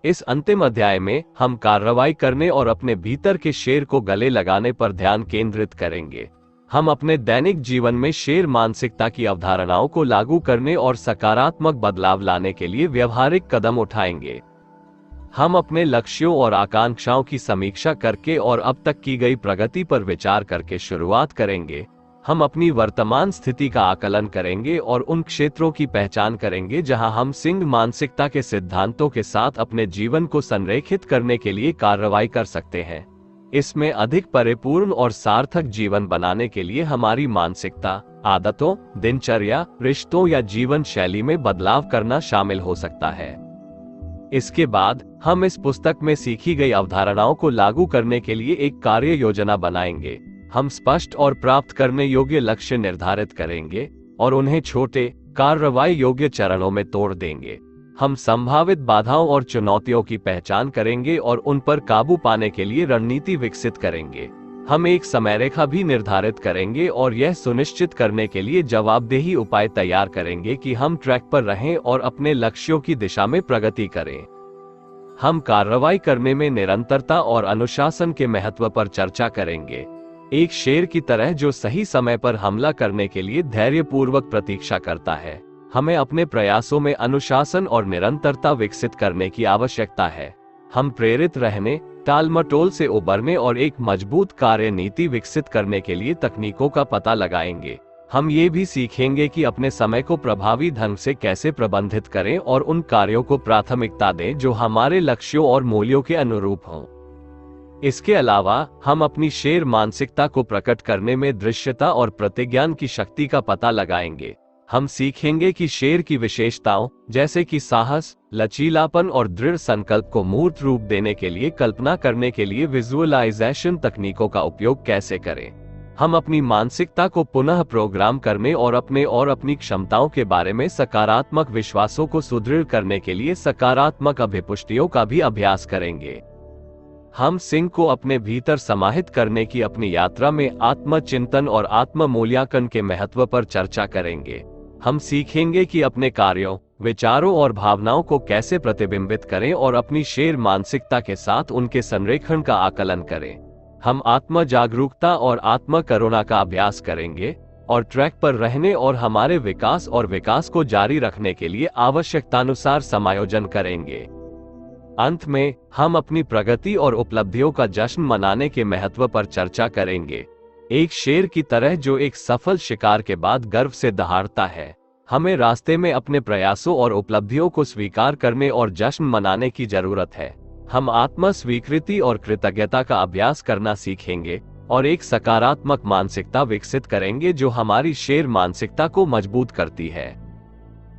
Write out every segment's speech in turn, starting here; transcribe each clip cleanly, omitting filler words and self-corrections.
इस अंतिम अध्याय में हम कार्रवाई करने और अपने भीतर के शेर को गले लगाने पर ध्यान केंद्रित करेंगे। हम अपने दैनिक जीवन में शेर मानसिकता की अवधारणाओं को लागू करने और सकारात्मक बदलाव लाने के लिए व्यवहारिक कदम उठाएंगे। हम अपने लक्ष्यों और आकांक्षाओं की समीक्षा करके और अब तक की गई प्रगति पर विचार करके शुरुआत करेंगे। हम अपनी वर्तमान स्थिति का आकलन करेंगे और उन क्षेत्रों की पहचान करेंगे जहां हम सिंह मानसिकता के सिद्धांतों के साथ अपने जीवन को संरेखित करने के लिए कार्रवाई कर सकते हैं। इसमें अधिक परिपूर्ण और सार्थक जीवन बनाने के लिए हमारी मानसिकता, आदतों, दिनचर्या, रिश्तों या जीवन शैली में बदलाव करना शामिल हो सकता है। इसके बाद हम इस पुस्तक में सीखी गई अवधारणाओं को लागू करने के लिए एक कार्य योजना बनाएंगे। हम स्पष्ट और प्राप्त करने योग्य लक्ष्य निर्धारित करेंगे और उन्हें छोटे, कार्रवाई योग्य चरणों में तोड़ देंगे। हम संभावित बाधाओं और चुनौतियों की पहचान करेंगे और उन पर काबू पाने के लिए रणनीति विकसित करेंगे। हम एक समयरेखा भी निर्धारित करेंगे और यह सुनिश्चित करने के लिए जवाबदेही उपाय तैयार करेंगे कि हम ट्रैक पर रहें और अपने लक्ष्यों की दिशा में प्रगति करें। हम कार्रवाई करने में निरंतरता और अनुशासन के महत्व पर चर्चा करेंगे। एक शेर की तरह जो सही समय पर हमला करने के लिए धैर्यपूर्वक प्रतीक्षा करता है, हमें अपने प्रयासों में अनुशासन और निरंतरता विकसित करने की आवश्यकता है। हम प्रेरित रहने, टालमटोल से उबरने और एक मजबूत कार्य नीति विकसित करने के लिए तकनीकों का पता लगाएंगे। हम ये भी सीखेंगे कि अपने समय को प्रभावी ढंग से कैसे प्रबंधित करें और उन कार्यों को प्राथमिकता दें जो हमारे लक्ष्यों और मूल्यों के अनुरूप हों। इसके अलावा हम अपनी शेर मानसिकता को प्रकट करने में दृश्यता और प्रतिज्ञान की शक्ति का पता लगाएंगे। हम सीखेंगे कि शेर की विशेषताओं जैसे कि साहस, लचीलापन और दृढ़ संकल्प को मूर्त रूप देने के लिए कल्पना करने के लिए विजुअलाइजेशन तकनीकों का उपयोग कैसे करें। हम अपनी मानसिकता को पुनः प्रोग्राम करने और अपनी क्षमताओं के बारे में सकारात्मक विश्वासों को सुदृढ़ करने के लिए सकारात्मक अभिपुष्टियों का भी अभ्यास करेंगे। हम सिंह को अपने भीतर समाहित करने की अपनी यात्रा में आत्मचिंतन और आत्म मूल्यांकन के महत्व पर चर्चा करेंगे। हम सीखेंगे कि अपने कार्यों, विचारों और भावनाओं को कैसे प्रतिबिंबित करें और अपनी शेर मानसिकता के साथ उनके संरेखण का आकलन करें। हम आत्म जागरूकता और आत्म करुणा का अभ्यास करेंगे और ट्रैक पर रहने और हमारे विकास को जारी रखने के लिए आवश्यकतानुसार समायोजन करेंगे। अंत में हम अपनी प्रगति और उपलब्धियों का जश्न मनाने के महत्व पर चर्चा करेंगे। एक शेर की तरह जो एक सफल शिकार के बाद गर्व से दहाड़ता है, हमें रास्ते में अपने प्रयासों और उपलब्धियों को स्वीकार करने और जश्न मनाने की जरूरत है। हम आत्म स्वीकृति और कृतज्ञता का अभ्यास करना सीखेंगे और एक सकारात्मक मानसिकता विकसित करेंगे जो हमारी शेर मानसिकता को मजबूत करती है।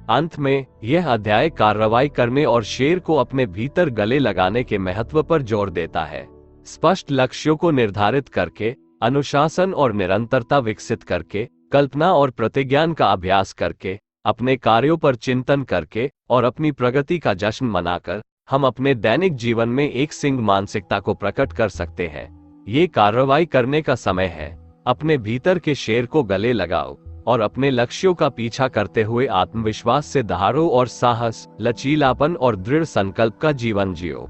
अंत में यह अध्याय कार्रवाई करने और शेर को अपने भीतर गले लगाने के महत्व पर जोर देता है। स्पष्ट लक्ष्यों को निर्धारित करके, अनुशासन और निरंतरता विकसित करके, कल्पना और प्रतिज्ञान का अभ्यास करके, अपने कार्यों पर चिंतन करके और अपनी प्रगति का जश्न मनाकर हम अपने दैनिक जीवन में एक सिंह मानसिकता को प्रकट कर सकते हैं। ये कार्रवाई करने का समय है। अपने भीतर के शेर को गले लगाओ और अपने लक्ष्यों का पीछा करते हुए आत्मविश्वास से दहाड़ो और साहस, लचीलापन और दृढ़ संकल्प का जीवन जियो।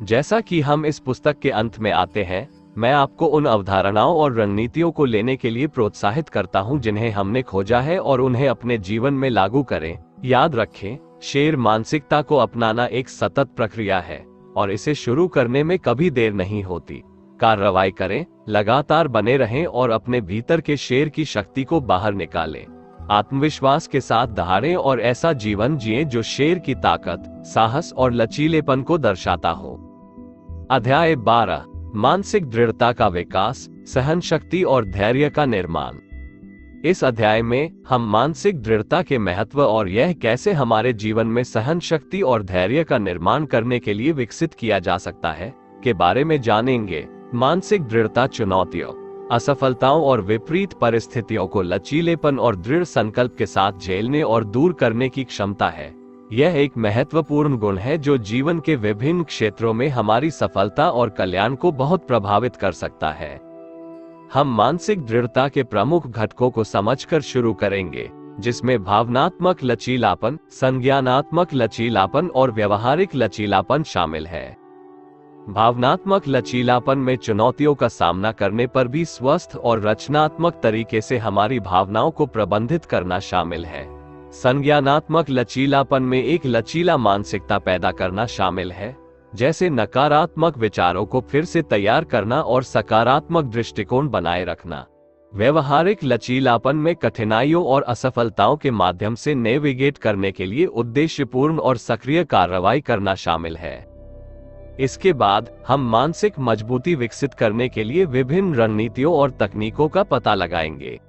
जैसा कि हम इस पुस्तक के अंत में आते हैं, मैं आपको उन अवधारणाओं और रणनीतियों को लेने के लिए प्रोत्साहित करता हूं जिन्हें हमने खोजा है और उन्हें अपने जीवन में लागू करें। याद रखें, शेर मानसिकता को अपनाना एक सतत प्रक्रिया है और इसे शुरू करने में कभी देर नहीं होती। कार्रवाई करें, लगातार बने रहें और अपने भीतर के शेर की शक्ति को बाहर निकालें। आत्मविश्वास के साथ दहाड़ें और ऐसा जीवन जिएं जो शेर की ताकत, साहस और लचीलेपन को दर्शाता हो। अध्याय 12, मानसिक दृढ़ता का विकास, सहनशक्ति और धैर्य का निर्माण। इस अध्याय में हम मानसिक दृढ़ता के महत्व और यह कैसे हमारे जीवन में सहन शक्ति और धैर्य का निर्माण करने के लिए विकसित किया जा सकता है के बारे में जानेंगे। मानसिक दृढ़ता चुनौतियों, असफलताओं और विपरीत परिस्थितियों को लचीलेपन और दृढ़ संकल्प के साथ झेलने और दूर करने की क्षमता है। यह एक महत्वपूर्ण गुण है जो जीवन के विभिन्न क्षेत्रों में हमारी सफलता और कल्याण को बहुत प्रभावित कर सकता है। हम मानसिक दृढ़ता के प्रमुख घटकों को समझकर शुरू करेंगे। जिसमें भावनात्मक लचीलापन, संज्ञानात्मक लचीलापन और व्यवहारिक लचीलापन शामिल है। भावनात्मक लचीलापन में चुनौतियों का सामना करने पर भी स्वस्थ और रचनात्मक तरीके से हमारी भावनाओं को प्रबंधित करना शामिल है। संज्ञानात्मक लचीलापन में एक लचीला मानसिकता पैदा करना शामिल है, जैसे नकारात्मक विचारों को फिर से तैयार करना और सकारात्मक दृष्टिकोण बनाए रखना। व्यवहारिक लचीलापन में कठिनाइयों और असफलताओं के माध्यम से नेविगेट करने के लिए उद्देश्यपूर्ण और सक्रिय कार्रवाई करना शामिल है। इसके बाद हम मानसिक मजबूती विकसित करने के लिए विभिन्न रणनीतियों और तकनीकों का पता लगाएंगे।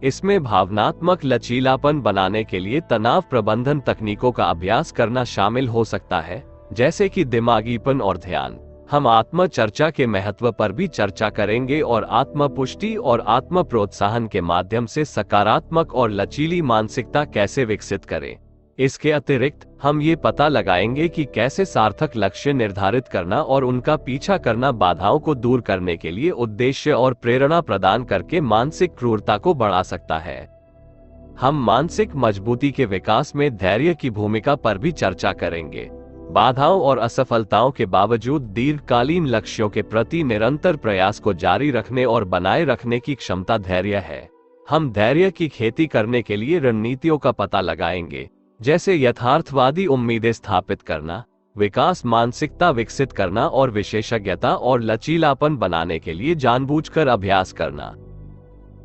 इसमें भावनात्मक लचीलापन बनाने के लिए तनाव प्रबंधन तकनीकों का अभ्यास करना शामिल हो सकता है, जैसे कि दिमागीपन और ध्यान। हम आत्म चर्चा के महत्व पर भी चर्चा करेंगे और आत्म पुष्टि और आत्म प्रोत्साहन के माध्यम से सकारात्मक और लचीली मानसिकता कैसे विकसित करें। इसके अतिरिक्त हम ये पता लगाएंगे कि कैसे सार्थक लक्ष्य निर्धारित करना और उनका पीछा करना बाधाओं को दूर करने के लिए उद्देश्य और प्रेरणा प्रदान करके मानसिक क्रूरता को बढ़ा सकता है। हम मानसिक मजबूती के विकास में धैर्य की भूमिका पर भी चर्चा करेंगे। बाधाओं और असफलताओं के बावजूद दीर्घकालीन लक्ष्यों के प्रति निरंतर प्रयास को जारी रखने और बनाए रखने की क्षमता धैर्य है। हम धैर्य की खेती करने के लिए रणनीतियों का पता लगाएंगे, जैसे यथार्थवादी उम्मीदें स्थापित करना, विकास मानसिकता विकसित करना और विशेषज्ञता और लचीलापन बनाने के लिए जानबूझकर अभ्यास करना।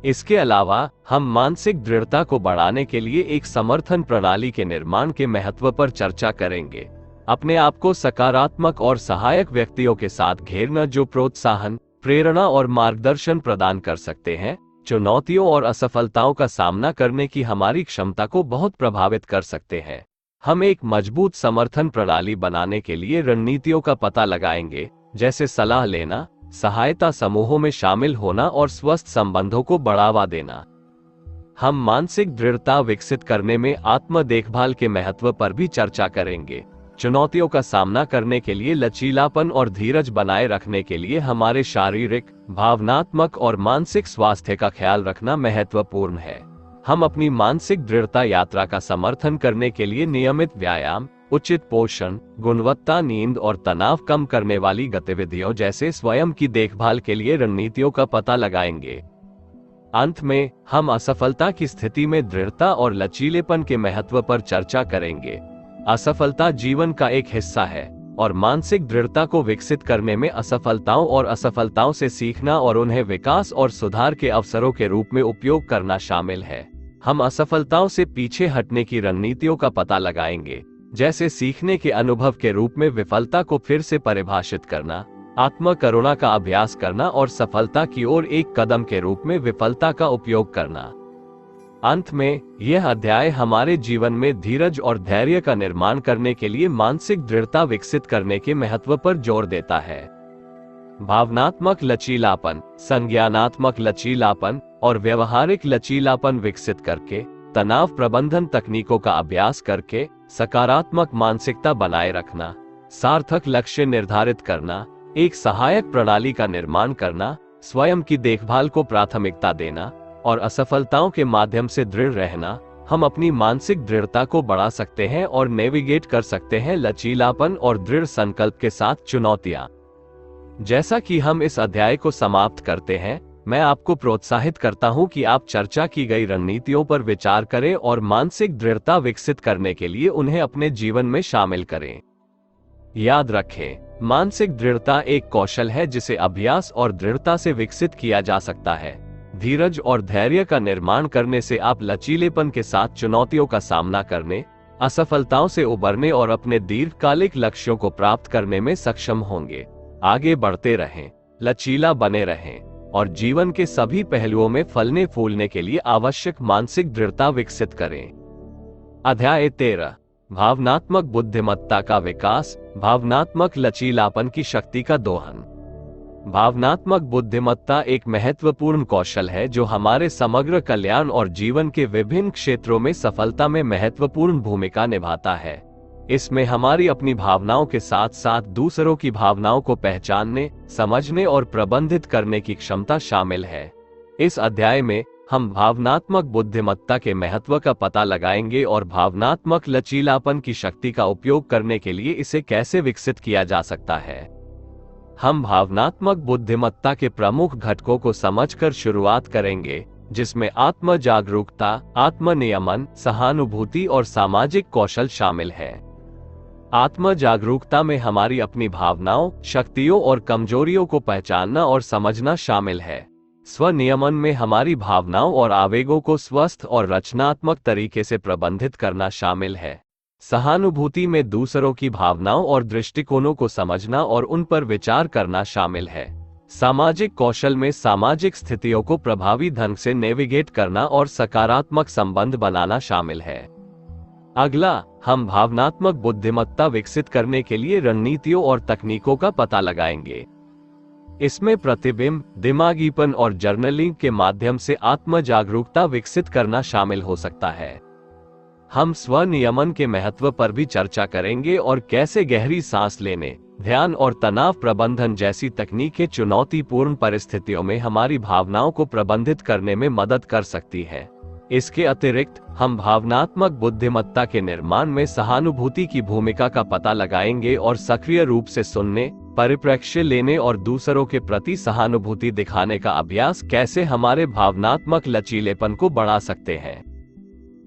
इसके अलावा हम मानसिक दृढ़ता को बढ़ाने के लिए एक समर्थन प्रणाली के निर्माण के महत्व पर चर्चा करेंगे। अपने आप को सकारात्मक और सहायक व्यक्तियों के साथ घेरना जो प्रोत्साहन, प्रेरणा और मार्गदर्शन प्रदान कर सकते हैं, चुनौतियों और असफलताओं का सामना करने की हमारी क्षमता को बहुत प्रभावित कर सकते हैं। हम एक मजबूत समर्थन प्रणाली बनाने के लिए रणनीतियों का पता लगाएंगे, जैसे सलाह लेना, सहायता समूहों में शामिल होना और स्वस्थ संबंधों को बढ़ावा देना। हम मानसिक दृढ़ता विकसित करने में आत्म देखभाल के महत्व पर भी चर्चा करेंगे। चुनौतियों का सामना करने के लिए लचीलापन और धीरज बनाए रखने के लिए हमारे शारीरिक, भावनात्मक और मानसिक स्वास्थ्य का ख्याल रखना महत्वपूर्ण है। हम अपनी मानसिक दृढ़ता यात्रा का समर्थन करने के लिए नियमित व्यायाम, उचित पोषण, गुणवत्ता नींद और तनाव कम करने वाली गतिविधियों जैसे स्वयं की देखभाल के लिए रणनीतियों का पता लगाएंगे। अंत में हम असफलता की स्थिति में दृढ़ता और लचीलेपन के महत्व पर चर्चा करेंगे। असफलता जीवन का एक हिस्सा है और मानसिक दृढ़ता को विकसित करने में असफलताओं और असफलताओं से सीखना और उन्हें विकास और सुधार के अवसरों के रूप में उपयोग करना शामिल है। हम असफलताओं से पीछे हटने की रणनीतियों का पता लगाएंगे, जैसे सीखने के अनुभव के रूप में विफलता को फिर से परिभाषित करना, आत्म करुणा का अभ्यास करना और सफलता की ओर एक कदम के रूप में विफलता का उपयोग करना। अंत में यह अध्याय हमारे जीवन में धीरज और धैर्य का निर्माण करने के लिए मानसिक दृढ़ता विकसित करने के महत्व पर जोर देता है। भावनात्मक लचीलापन, संज्ञानात्मक लचीलापन और व्यवहारिक लचीलापन विकसित करके, तनाव प्रबंधन तकनीकों का अभ्यास करके, सकारात्मक मानसिकता बनाए रखना, सार्थक लक्ष्य निर्धारित करना, एक सहायक प्रणाली का निर्माण करना, स्वयं की देखभाल को प्राथमिकता देना और असफलताओं के माध्यम से दृढ़ रहना, हम अपनी मानसिक दृढ़ता को बढ़ा सकते हैं और नेविगेट कर सकते हैं लचीलापन और दृढ़ संकल्प के साथ चुनौतियां। जैसा कि हम इस अध्याय को समाप्त करते हैं, मैं आपको प्रोत्साहित करता हूं कि आप चर्चा की गई रणनीतियों पर विचार करें और मानसिक दृढ़ता विकसित करने के लिए उन्हें अपने जीवन में शामिल करें। याद रखें, मानसिक दृढ़ता एक कौशल है जिसे अभ्यास और दृढ़ता से विकसित किया जा सकता है। धीरज और धैर्य का निर्माण करने से आप लचीलेपन के साथ चुनौतियों का सामना करने, असफलताओं से उबरने और अपने दीर्घकालिक लक्ष्यों को प्राप्त करने में सक्षम होंगे। आगे बढ़ते रहें, लचीला बने रहें और जीवन के सभी पहलुओं में फलने फूलने के लिए आवश्यक मानसिक दृढ़ता विकसित करें। अध्याय 13, भावनात्मक बुद्धिमत्ता का विकास, भावनात्मक लचीलापन की शक्ति का दोहन। भावनात्मक बुद्धिमत्ता एक महत्वपूर्ण कौशल है जो हमारे समग्र कल्याण और जीवन के विभिन्न क्षेत्रों में सफलता में महत्वपूर्ण भूमिका निभाता है। इसमें हमारी अपनी भावनाओं के साथ साथ दूसरों की भावनाओं को पहचानने, समझने और प्रबंधित करने की क्षमता शामिल है। इस अध्याय में हम भावनात्मक बुद्धिमत्ता के महत्व का पता लगाएंगे और भावनात्मक लचीलापन की शक्ति का उपयोग करने के लिए इसे कैसे विकसित किया जा सकता है। हम भावनात्मक बुद्धिमत्ता के प्रमुख घटकों को समझकर शुरुआत करेंगे, जिसमें आत्म जागरूकता, आत्म नियमन, सहानुभूति और सामाजिक कौशल शामिल है। आत्म जागरूकता में हमारी अपनी भावनाओं, शक्तियों और कमजोरियों को पहचानना और समझना शामिल है। स्वनियमन में हमारी भावनाओं और आवेगों को स्वस्थ और रचनात्मक तरीके से प्रबंधित करना शामिल है। सहानुभूति में दूसरों की भावनाओं और दृष्टिकोणों को समझना और उन पर विचार करना शामिल है। सामाजिक कौशल में सामाजिक स्थितियों को प्रभावी ढंग से नेविगेट करना और सकारात्मक संबंध बनाना शामिल है। अगला, हम भावनात्मक बुद्धिमत्ता विकसित करने के लिए रणनीतियों और तकनीकों का पता लगाएंगे। इसमें प्रतिबिंब, दिमागीपन और जर्नलिंग के माध्यम से आत्म जागरूकता विकसित करना शामिल हो सकता है। हम स्वनियमन के महत्व पर भी चर्चा करेंगे और कैसे गहरी सांस लेने, ध्यान और तनाव प्रबंधन जैसी तकनीकें चुनौतीपूर्ण परिस्थितियों में हमारी भावनाओं को प्रबंधित करने में मदद कर सकती है। इसके अतिरिक्त हम भावनात्मक बुद्धिमत्ता के निर्माण में सहानुभूति की भूमिका का पता लगाएंगे और सक्रिय रूप से सुनने, परिप्रेक्ष्य लेने और दूसरों के प्रति सहानुभूति दिखाने का अभ्यास कैसे हमारे भावनात्मक लचीलेपन को बढ़ा सकते हैं।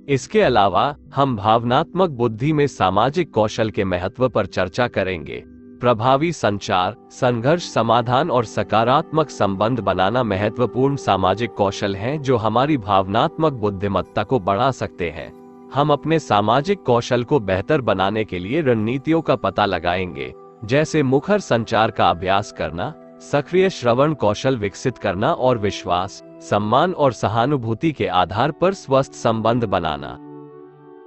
इसके अलावा हम भावनात्मक बुद्धि में सामाजिक कौशल के महत्व पर चर्चा करेंगे। प्रभावी संचार, संघर्ष समाधान और सकारात्मक संबंध बनाना महत्वपूर्ण सामाजिक कौशल हैं जो हमारी भावनात्मक बुद्धिमत्ता को बढ़ा सकते हैं। हम अपने सामाजिक कौशल को बेहतर बनाने के लिए रणनीतियों का पता लगाएंगे, जैसे मुखर संचार का अभ्यास करना, सक्रिय श्रवण कौशल विकसित करना और विश्वास, सम्मान और सहानुभूति के आधार पर स्वस्थ संबंध बनाना।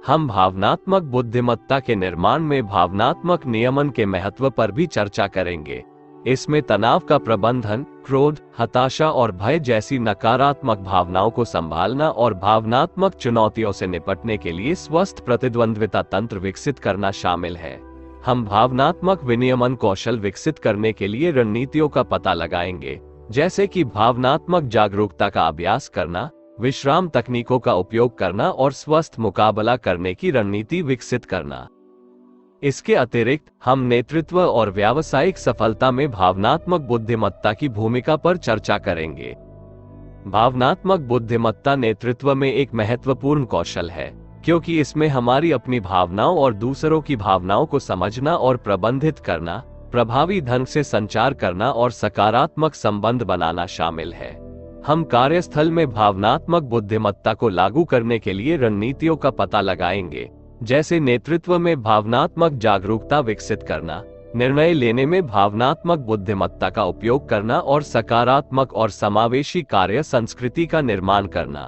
हम भावनात्मक बुद्धिमत्ता के निर्माण में भावनात्मक नियमन के महत्व पर भी चर्चा करेंगे। इसमें तनाव का प्रबंधन, क्रोध, हताशा और भय जैसी नकारात्मक भावनाओं को संभालना और भावनात्मक चुनौतियों से निपटने के लिए स्वस्थ प्रतिद्वंद्विता तंत्र विकसित करना शामिल है। हम भावनात्मक विनियमन कौशल विकसित करने के लिए रणनीतियों का पता लगाएंगे, जैसे कि भावनात्मक जागरूकता का अभ्यास करना, विश्राम तकनीकों का उपयोग करना और स्वस्थ मुकाबला करने की रणनीति विकसित करना। इसके अतिरिक्त हम नेतृत्व और व्यावसायिक सफलता में भावनात्मक बुद्धिमत्ता की भूमिका पर चर्चा करेंगे। भावनात्मक बुद्धिमत्ता नेतृत्व में एक महत्वपूर्ण कौशल है, क्योंकि इसमें हमारी अपनी भावनाओं और दूसरों की भावनाओं को समझना और प्रबंधित करना, प्रभावी ढंग से संचार करना और सकारात्मक संबंध बनाना शामिल है। हम कार्यस्थल में भावनात्मक बुद्धिमत्ता को लागू करने के लिए रणनीतियों का पता लगाएंगे, जैसे नेतृत्व में भावनात्मक जागरूकता विकसित करना, निर्णय लेने में भावनात्मक बुद्धिमत्ता का उपयोग करना और सकारात्मक और समावेशी कार्य संस्कृति का निर्माण करना।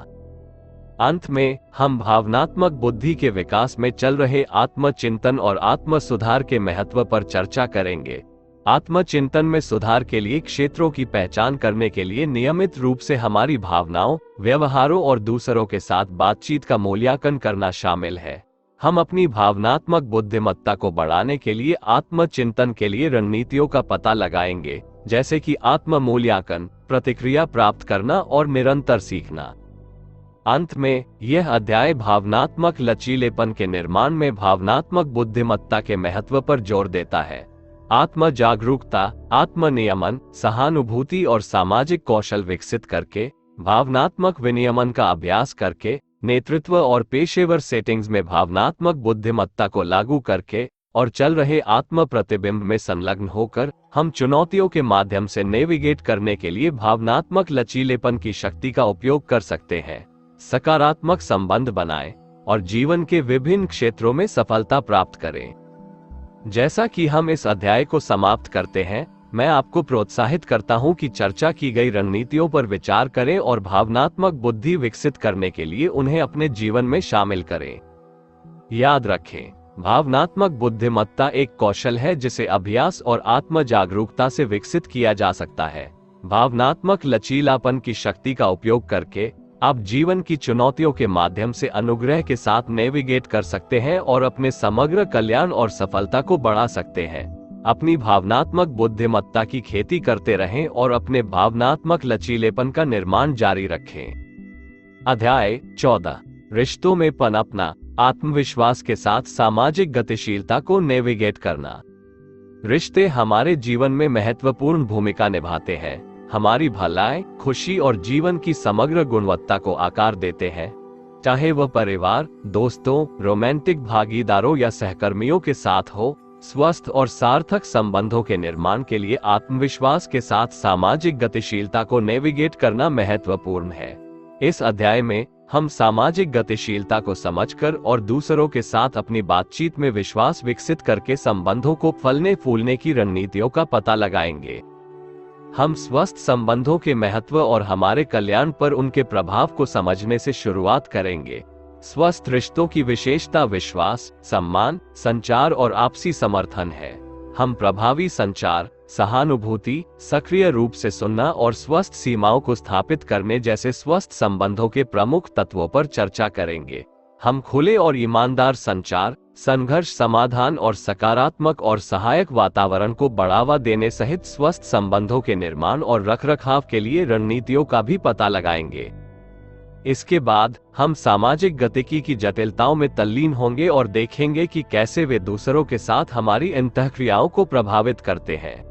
अंत में हम भावनात्मक बुद्धि के विकास में चल रहे आत्मचिंतन और आत्म सुधार के महत्व पर चर्चा करेंगे। आत्मचिंतन में सुधार के लिए क्षेत्रों की पहचान करने के लिए नियमित रूप से हमारी भावनाओं, व्यवहारों और दूसरों के साथ बातचीत का मूल्यांकन करना शामिल है। हम अपनी भावनात्मक बुद्धिमत्ता को बढ़ाने के लिए आत्मचिंतन के लिए रणनीतियों का पता लगाएंगे, जैसे कि आत्म मूल्यांकन, प्रतिक्रिया प्राप्त करना और निरंतर सीखना। अंत में यह अध्याय भावनात्मक लचीलेपन के निर्माण में भावनात्मक बुद्धिमत्ता के महत्व पर जोर देता है। आत्म जागरूकता, आत्म नियमन, सहानुभूति और सामाजिक कौशल विकसित करके, भावनात्मक विनियमन का अभ्यास करके, नेतृत्व और पेशेवर सेटिंग्स में भावनात्मक बुद्धिमत्ता को लागू करके और चल रहे आत्म प्रतिबिंब में संलग्न होकर हम चुनौतियों के माध्यम से नेविगेट करने के लिए भावनात्मक लचीलेपन की शक्ति का उपयोग कर सकते हैं, सकारात्मक संबंध बनाएं और जीवन के विभिन्न क्षेत्रों में सफलता प्राप्त करें। जैसा कि हम इस अध्याय को समाप्त करते हैं, मैं आपको प्रोत्साहित करता हूं कि चर्चा की गई रणनीतियों पर विचार करें और भावनात्मक बुद्धि विकसित करने के लिए उन्हें अपने जीवन में शामिल करें। याद रखें, भावनात्मक बुद्धिमत्ता एक कौशल है जिसे अभ्यास और आत्म जागरूकता से विकसित किया जा सकता है। भावनात्मक लचीलापन की शक्ति का उपयोग करके आप जीवन की चुनौतियों के माध्यम से अनुग्रह के साथ नेविगेट कर सकते हैं और अपने समग्र कल्याण और सफलता को बढ़ा सकते हैं। अपनी भावनात्मक बुद्धिमत्ता की खेती करते रहें और अपने भावनात्मक लचीलेपन का निर्माण जारी रखें। अध्याय 14, रिश्तों में पनपना, आत्मविश्वास के साथ सामाजिक गतिशीलता को नेविगेट करना। रिश्ते हमारे जीवन में महत्वपूर्ण भूमिका निभाते हैं, हमारी भलाई, खुशी और जीवन की समग्र गुणवत्ता को आकार देते हैं। चाहे वह परिवार, दोस्तों, रोमांटिक भागीदारों या सहकर्मियों के साथ हो, स्वस्थ और सार्थक संबंधों के निर्माण के लिए आत्मविश्वास के साथ सामाजिक गतिशीलता को नेविगेट करना महत्वपूर्ण है। इस अध्याय में हम सामाजिक गतिशीलता को समझकर और दूसरों के साथ अपनी बातचीत में विश्वास विकसित करके संबंधों को फलने फूलने की रणनीतियों का पता लगाएंगे। हम स्वस्थ संबंधों के महत्व और हमारे कल्याण पर उनके प्रभाव को समझने से शुरुआत करेंगे। स्वस्थ रिश्तों की विशेषता विश्वास, सम्मान, संचार और आपसी समर्थन है। हम प्रभावी संचार, सहानुभूति, सक्रिय रूप से सुनना और स्वस्थ सीमाओं को स्थापित करने जैसे स्वस्थ संबंधों के प्रमुख तत्वों पर चर्चा करेंगे। हम खुले और ईमानदार संचार, संघर्ष समाधान और सकारात्मक और सहायक वातावरण को बढ़ावा देने सहित स्वस्थ संबंधों के निर्माण और रखरखाव के लिए रणनीतियों का भी पता लगाएंगे। इसके बाद हम सामाजिक गतिकी की जटिलताओं में तल्लीन होंगे और देखेंगे कि कैसे वे दूसरों के साथ हमारी अंतःक्रियाओं को प्रभावित करते हैं।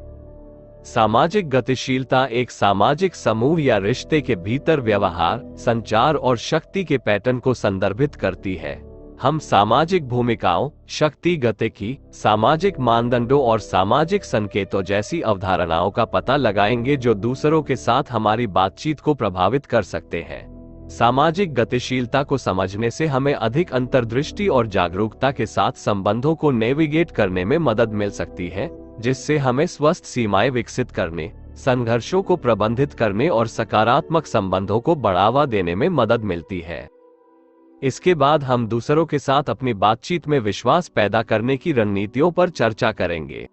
सामाजिक गतिशीलता एक सामाजिक समूह या रिश्ते के भीतर व्यवहार, संचार और शक्ति के पैटर्न को संदर्भित करती है। हम सामाजिक भूमिकाओं, शक्ति गतिकी, सामाजिक मानदंडों और सामाजिक संकेतों जैसी अवधारणाओं का पता लगाएंगे जो दूसरों के साथ हमारी बातचीत को प्रभावित कर सकते हैं। सामाजिक गतिशीलता को समझने से हमें अधिक अंतर्दृष्टि और जागरूकता के साथ संबंधों को नेविगेट करने में मदद मिल सकती है, जिससे हमें स्वस्थ सीमाएं विकसित करने, संघर्षों को प्रबंधित करने और सकारात्मक संबंधों को बढ़ावा देने में मदद मिलती है। इसके बाद हम दूसरों के साथ अपनी बातचीत में विश्वास पैदा करने की रणनीतियों पर चर्चा करेंगे।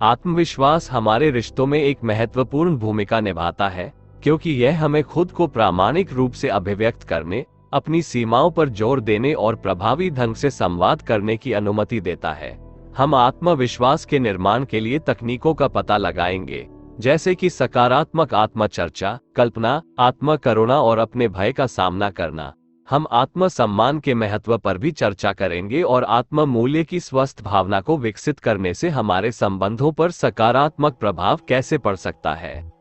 आत्मविश्वास हमारे रिश्तों में एक महत्वपूर्ण भूमिका निभाता है, क्योंकि यह हमें खुद को प्रामाणिक रूप से अभिव्यक्त करने, अपनी सीमाओं पर जोर देने और प्रभावी ढंग से संवाद करने की अनुमति देता है। हम आत्मविश्वास के निर्माण के लिए तकनीकों का पता लगाएंगे, जैसे कि सकारात्मक आत्मचर्चा, कल्पना, आत्मकरुणा और अपने भय का सामना करना। हम आत्मसम्मान के महत्व पर भी चर्चा करेंगे और आत्म मूल्य की स्वस्थ भावना को विकसित करने से हमारे संबंधों पर सकारात्मक प्रभाव कैसे पड़ सकता है।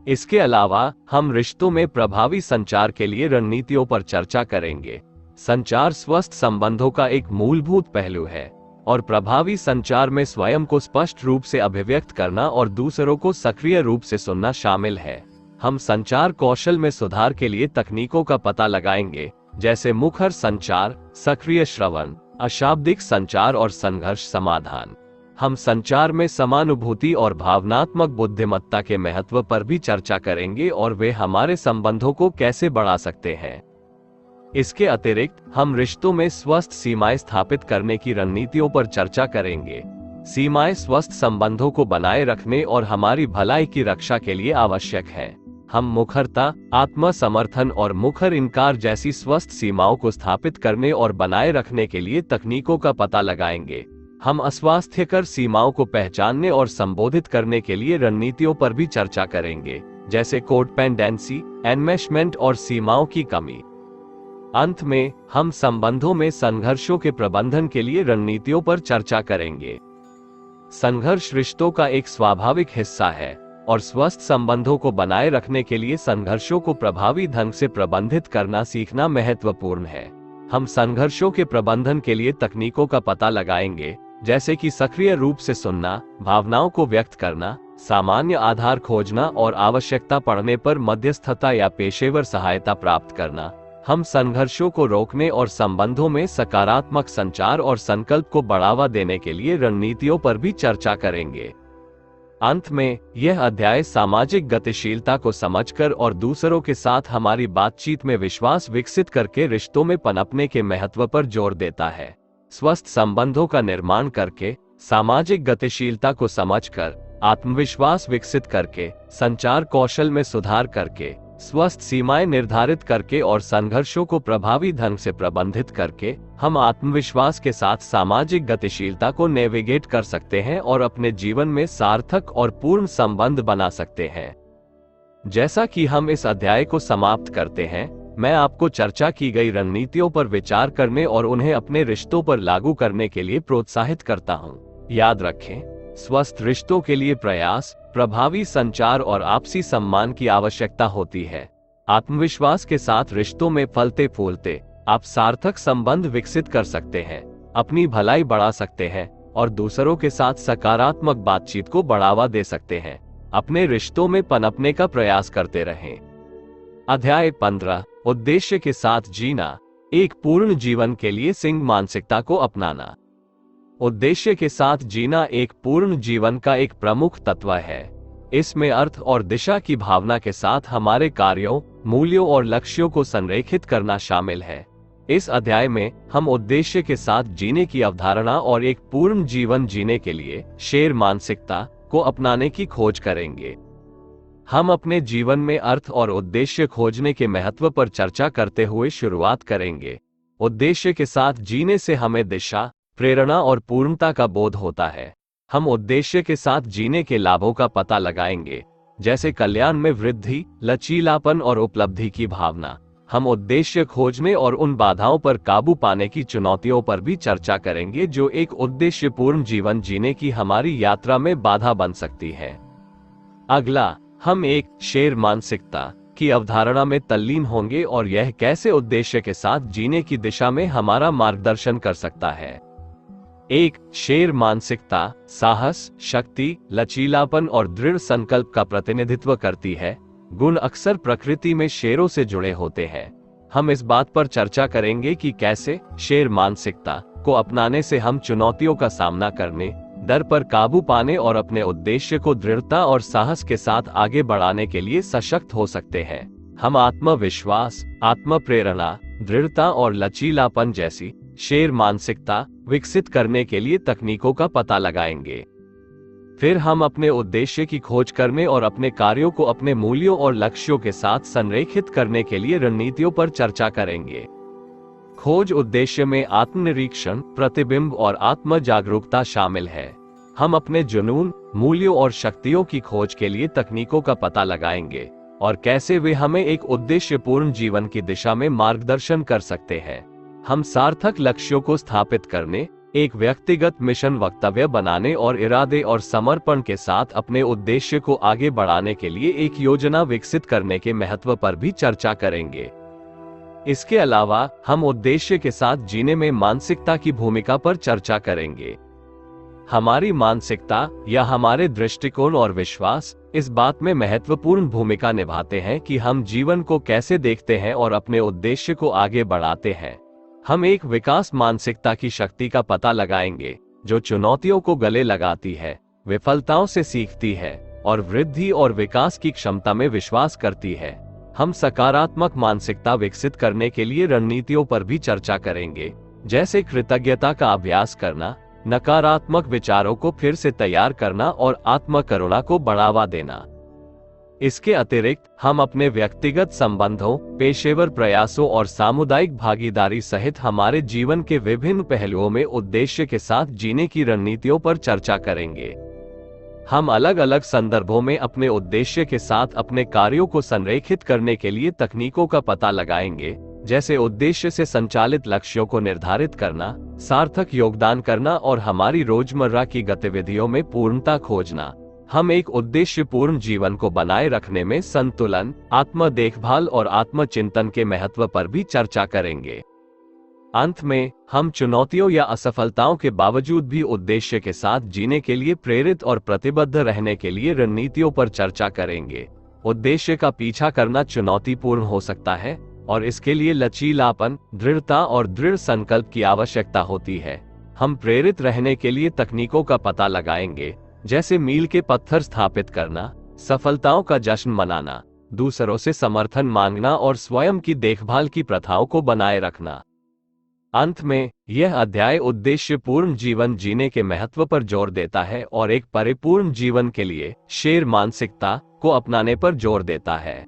इसके अलावा हम रिश्तों में प्रभावी संचार के लिए रणनीतियों पर चर्चा करेंगे। संचार स्वस्थ संबंधों का एक मूलभूत पहलू है और प्रभावी संचार में स्वयं को स्पष्ट रूप से अभिव्यक्त करना और दूसरों को सक्रिय रूप से सुनना शामिल है। हम संचार कौशल में सुधार के लिए तकनीकों का पता लगाएंगे, जैसे मुखर संचार, सक्रिय श्रवण, अशाब्दिक संचार और संघर्ष समाधान। हम संचार में समानुभूति और भावनात्मक बुद्धिमत्ता के महत्व पर भी चर्चा करेंगे और वे हमारे संबंधों को कैसे बढ़ा सकते हैं। इसके अतिरिक्त हम रिश्तों में स्वस्थ सीमाएं स्थापित करने की रणनीतियों पर चर्चा करेंगे। सीमाएं स्वस्थ संबंधों को बनाए रखने और हमारी भलाई की रक्षा के लिए आवश्यक है। हम मुखरता, आत्मसमर्थन और मुखर इनकार जैसी स्वस्थ सीमाओं को स्थापित करने और बनाए रखने के लिए तकनीकों का पता लगाएंगे। हम अस्वास्थ्यकर सीमाओं को पहचानने और संबोधित करने के लिए रणनीतियों पर भी चर्चा करेंगे, जैसे कोडपेंडेंसी, एनमेशमेंट और सीमाओं की कमी। अंत में हम संबंधों में संघर्षों के प्रबंधन के लिए रणनीतियों पर चर्चा करेंगे। संघर्ष रिश्तों का एक स्वाभाविक हिस्सा है और स्वस्थ संबंधों को बनाए रखने के लिए संघर्षों को प्रभावी ढंग से प्रबंधित करना सीखना महत्वपूर्ण है। हम संघर्षों के प्रबंधन के लिए तकनीकों का पता लगाएंगे, जैसे कि सक्रिय रूप से सुनना, भावनाओं को व्यक्त करना, सामान्य आधार खोजना और आवश्यकता पड़ने पर मध्यस्थता या पेशेवर सहायता प्राप्त करना। हम संघर्षों को रोकने और संबंधों में सकारात्मक संचार और संकल्प को बढ़ावा देने के लिए रणनीतियों पर भी चर्चा करेंगे। अंत में यह अध्याय सामाजिक गतिशीलता को समझकर और दूसरों के साथ हमारी बातचीत में विश्वास विकसित करके रिश्तों में पनपने के महत्व पर जोर देता है। स्वस्थ संबंधों का निर्माण करके, सामाजिक गतिशीलता को समझकर, आत्मविश्वास विकसित करके, संचार कौशल में सुधार करके, स्वस्थ सीमाएं निर्धारित करके और संघर्षों को प्रभावी ढंग से प्रबंधित करके हम आत्मविश्वास के साथ सामाजिक गतिशीलता को नेविगेट कर सकते हैं और अपने जीवन में सार्थक और पूर्ण संबंध बना सकते हैं। जैसा कि हम इस अध्याय को समाप्त करते हैं, मैं आपको चर्चा की गई रणनीतियों पर विचार करने और उन्हें अपने रिश्तों पर लागू करने के लिए प्रोत्साहित करता हूँ। याद रखें, स्वस्थ रिश्तों के लिए प्रयास, प्रभावी संचार और आपसी सम्मान की आवश्यकता होती है। आत्मविश्वास के साथ रिश्तों में फलते फूलते आप सार्थक संबंध विकसित कर सकते हैं, अपनी भलाई बढ़ा सकते हैं और दूसरों के साथ सकारात्मक बातचीत को बढ़ावा दे सकते हैं। अपने रिश्तों में पनपने का प्रयास करते रहें। अध्याय 15, उद्देश्य के साथ जीना, एक पूर्ण जीवन के लिए सिंह मानसिकता को अपनाना। उद्देश्य के साथ जीना एक पूर्ण जीवन का एक प्रमुख तत्व है। इसमें अर्थ और दिशा की भावना के साथ हमारे कार्यों, मूल्यों और लक्ष्यों को संरेखित करना शामिल है। इस अध्याय में हम उद्देश्य के साथ जीने की अवधारणा और एक पूर्ण जीवन जीने के लिए शेर मानसिकता को अपनाने की खोज करेंगे। हम अपने जीवन में अर्थ और उद्देश्य खोजने के महत्व पर चर्चा करते हुए शुरुआत करेंगे। उद्देश्य के साथ जीने से हमें दिशा, प्रेरणा और पूर्णता का बोध होता है। हम उद्देश्य के साथ जीने के लाभों का पता लगाएंगे, जैसे कल्याण में वृद्धि, लचीलापन और उपलब्धि की भावना। हम उद्देश्य खोजने और उन बाधाओं पर काबू पाने की चुनौतियों पर भी चर्चा करेंगे जो एक उद्देश्यपूर्ण जीवन जीने की हमारी यात्रा में बाधा बन सकती है। अगला, हम एक शेर मानसिकता की अवधारणा में तल्लीन होंगे और यह कैसे उद्देश्य के साथ जीने की दिशा में हमारा मार्गदर्शन कर सकता है। एक शेर मानसिकता साहस, शक्ति, लचीलापन और दृढ़ संकल्प का प्रतिनिधित्व करती है। गुण अक्सर प्रकृति में शेरों से जुड़े होते हैं। हम इस बात पर चर्चा करेंगे कि कैसे शेर मानसिकता को अपनाने से हम चुनौतियों का सामना करने, डर पर काबू पाने और अपने उद्देश्य को दृढ़ता और साहस के साथ आगे बढ़ाने के लिए सशक्त हो सकते हैं। हम आत्मविश्वास, आत्म प्रेरणा, दृढ़ता और लचीलापन जैसी शेर मानसिकता विकसित करने के लिए तकनीकों का पता लगाएंगे। फिर हम अपने उद्देश्य की खोज करने और अपने कार्यों को अपने मूल्यों और लक्ष्यों के साथ संरेखित करने के लिए रणनीतियों पर चर्चा करेंगे। खोज उद्देश्य में आत्मनिरीक्षण, प्रतिबिंब और आत्म जागरूकता शामिल है। हम अपने जुनून, मूल्यों और शक्तियों की खोज के लिए तकनीकों का पता लगाएंगे और कैसे वे हमें एक उद्देश्यपूर्ण जीवन की दिशा में मार्गदर्शन कर सकते हैं। हम सार्थक लक्ष्यों को स्थापित करने, एक व्यक्तिगत मिशन वक्तव्य बनाने और इरादे और समर्पण के साथ अपने उद्देश्य को आगे बढ़ाने के लिए एक योजना विकसित करने के महत्व पर भी चर्चा करेंगे। इसके अलावा हम उद्देश्य के साथ जीने में मानसिकता की भूमिका पर चर्चा करेंगे। हमारी मानसिकता या हमारे दृष्टिकोण और विश्वास इस बात में महत्वपूर्ण भूमिका निभाते हैं कि हम जीवन को कैसे देखते हैं और अपने उद्देश्य को आगे बढ़ाते हैं। हम एक विकास मानसिकता की शक्ति का पता लगाएंगे जो चुनौतियों को गले लगाती है, विफलताओं से सीखती है और वृद्धि और विकास की क्षमता में विश्वास करती है। हम सकारात्मक मानसिकता विकसित करने के लिए रणनीतियों पर भी चर्चा करेंगे, जैसे कृतज्ञता का अभ्यास करना, नकारात्मक विचारों को फिर से तैयार करना और आत्म करुणा को बढ़ावा देना। इसके अतिरिक्त हम अपने व्यक्तिगत संबंधों, पेशेवर प्रयासों और सामुदायिक भागीदारी सहित हमारे जीवन के विभिन्न पहलुओं में उद्देश्य के साथ जीने की रणनीतियों पर चर्चा करेंगे। हम अलग अलग संदर्भों में अपने उद्देश्य के साथ अपने कार्यों को संरेखित करने के लिए तकनीकों का पता लगाएंगे, जैसे उद्देश्य से संचालित लक्ष्यों को निर्धारित करना, सार्थक योगदान करना और हमारी रोजमर्रा की गतिविधियों में पूर्णता खोजना। हम एक उद्देश्यपूर्ण जीवन को बनाए रखने में संतुलन, आत्म देखभाल और आत्मचिंतन के महत्व पर भी चर्चा करेंगे। अंत में हम चुनौतियों या असफलताओं के बावजूद भी उद्देश्य के साथ जीने के लिए प्रेरित और प्रतिबद्ध रहने के लिए रणनीतियों पर चर्चा करेंगे। उद्देश्य का पीछा करना चुनौतीपूर्ण हो सकता है और इसके लिए लचीलापन, दृढ़ता और दृढ़ संकल्प की आवश्यकता होती है। हम प्रेरित रहने के लिए तकनीकों का पता लगाएंगे, जैसे मील के पत्थर स्थापित करना, सफलताओं का जश्न मनाना, दूसरों से समर्थन मांगना और स्वयं की देखभाल की प्रथाओं को बनाए रखना। अंत में यह अध्याय उद्देश्यपूर्ण जीवन जीने के महत्व पर जोर देता है और एक परिपूर्ण जीवन के लिए शेर मानसिकता को अपनाने पर जोर देता है।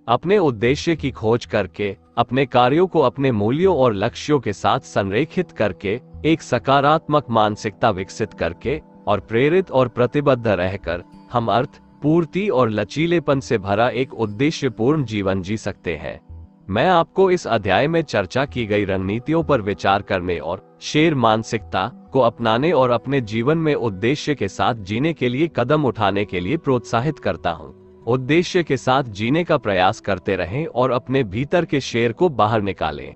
अपने उद्देश्य की खोज करके, अपने कार्यों को अपने मूल्यों और लक्ष्यों के साथ संरेखित करके, एक सकारात्मक मानसिकता विकसित करके और प्रेरित और प्रतिबद्ध रहकर हम अर्थ, पूर्ति और लचीलेपन से भरा एक उद्देश्यपूर्ण जीवन जी सकते हैं। मैं आपको इस अध्याय में चर्चा की गई रणनीतियों पर विचार करने और शेर मानसिकता को अपनाने और अपने जीवन में उद्देश्य के साथ जीने के लिए कदम उठाने के लिए प्रोत्साहित करता हूँ। उद्देश्य के साथ जीने का प्रयास करते रहें और अपने भीतर के शेर को बाहर निकालें।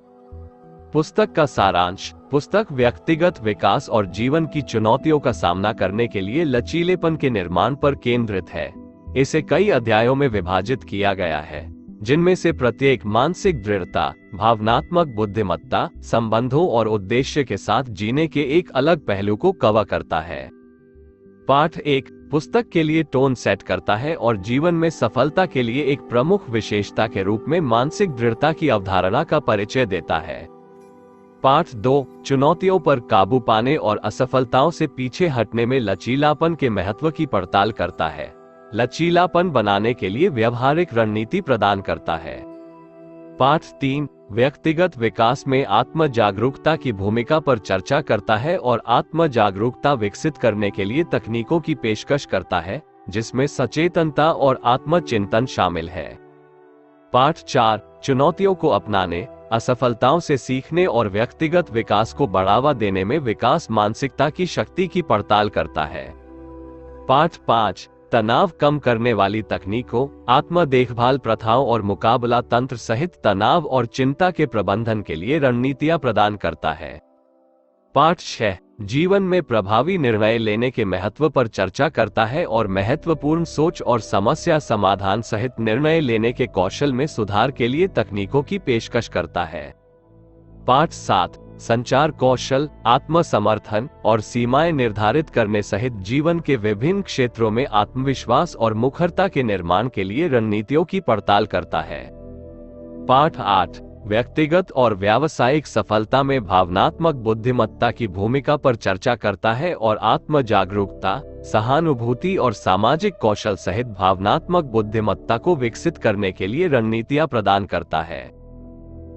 पुस्तक का सारांश। पुस्तक व्यक्तिगत विकास और जीवन की चुनौतियों का सामना करने के लिए लचीलेपन के निर्माण पर केंद्रित है। इसे कई अध्यायों में विभाजित किया गया है, जिनमें से प्रत्येक मानसिक दृढ़ता, भावनात्मक बुद्धिमत्ता, संबंधों और उद्देश्य के साथ जीने के एक अलग पहलू को कवर करता है। पाठ 1 पुस्तक के लिए टोन सेट करता है और जीवन में सफलता के लिए एक प्रमुख विशेषता के रूप में मानसिक दृढ़ता की अवधारणा का परिचय देता है। पाठ 2 चुनौतियों पर काबू पाने और असफलताओं से पीछे हटने में लचीलापन के महत्व की पड़ताल करता है। लचीलापन बनाने के लिए व्यवहारिक रणनीति प्रदान करता है। पाठ 3 व्यक्तिगत विकास में आत्म जागरूकता की भूमिका पर चर्चा करता है और आत्म जागरूकता विकसित करने के लिए तकनीकों की पेशकश करता है, जिसमें सचेतनता और आत्मचिंतन शामिल है। पाठ 4 चुनौतियों को अपनाने, असफलताओं से सीखने और व्यक्तिगत विकास को बढ़ावा देने में विकास मानसिकता की शक्ति की पड़ताल करता है। पाठ 5 तनाव कम करने वाली तकनीकों, आत्म देखभाल प्रथाओं और मुकाबला तंत्र सहित तनाव और चिंता के प्रबंधन के लिए रणनीतियां प्रदान करता है। पाठ 6 जीवन में प्रभावी निर्णय लेने के महत्व पर चर्चा करता है और महत्वपूर्ण सोच और समस्या समाधान सहित निर्णय लेने के कौशल में सुधार के लिए तकनीकों की पेशकश करता है। पाठ 7 संचार कौशल, आत्मसमर्थन और सीमाएं निर्धारित करने सहित जीवन के विभिन्न क्षेत्रों में आत्मविश्वास और मुखरता के निर्माण के लिए रणनीतियों की पड़ताल करता है। पाठ 8 व्यक्तिगत और व्यावसायिक सफलता में भावनात्मक बुद्धिमत्ता की भूमिका पर चर्चा करता है और आत्म जागरूकता, सहानुभूति और सामाजिक कौशल सहित भावनात्मक बुद्धिमत्ता को विकसित करने के लिए रणनीतियां प्रदान करता है।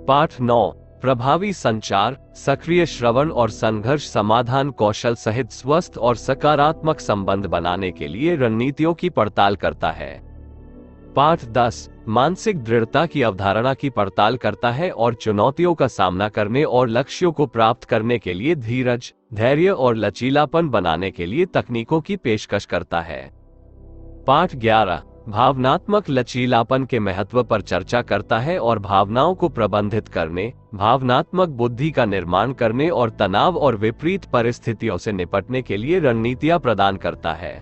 पाठ 9 प्रभावी संचार, सक्रिय श्रवण और संघर्ष समाधान कौशल सहित स्वस्थ और सकारात्मक संबंध बनाने के लिए रणनीतियों की पड़ताल करता है। पाठ 10 मानसिक दृढ़ता की अवधारणा की पड़ताल करता है और चुनौतियों का सामना करने और लक्ष्यों को प्राप्त करने के लिए धीरज, धैर्य और लचीलापन बनाने के लिए तकनीकों की पेशकश करता है। पाठ 11 भावनात्मक लचीलापन के महत्व पर चर्चा करता है और भावनाओं को प्रबंधित करने, भावनात्मक बुद्धि का निर्माण करने और तनाव और विपरीत परिस्थितियों से निपटने के लिए रणनीतियां प्रदान करता है।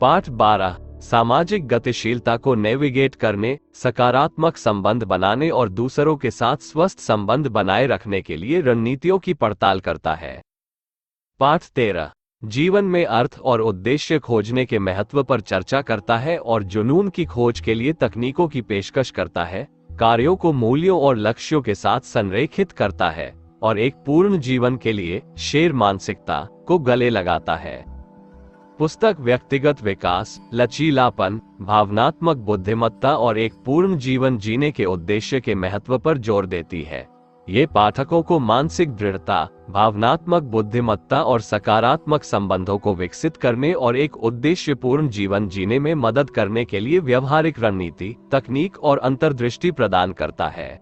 पाठ 12 सामाजिक गतिशीलता को नेविगेट करने, सकारात्मक संबंध बनाने और दूसरों के साथ स्वस्थ संबंध बनाए रखने के लिए रणनीतियों की पड़ताल करता है। पाठ 13 जीवन में अर्थ और उद्देश्य खोजने के महत्व पर चर्चा करता है और जुनून की खोज के लिए तकनीकों की पेशकश करता है, कार्यों को मूल्यों और लक्ष्यों के साथ संरेखित करता है और एक पूर्ण जीवन के लिए शेर मानसिकता को गले लगाता है। पुस्तक व्यक्तिगत विकास, लचीलापन, भावनात्मक बुद्धिमत्ता और एक पूर्ण जीवन जीने के उद्देश्य के महत्व पर जोर देती है। ये पाठकों को मानसिक दृढ़ता, भावनात्मक बुद्धिमत्ता और सकारात्मक संबंधों को विकसित करने और एक उद्देश्यपूर्ण जीवन जीने में मदद करने के लिए व्यवहारिक रणनीति, तकनीक और अंतर्दृष्टि प्रदान करता है।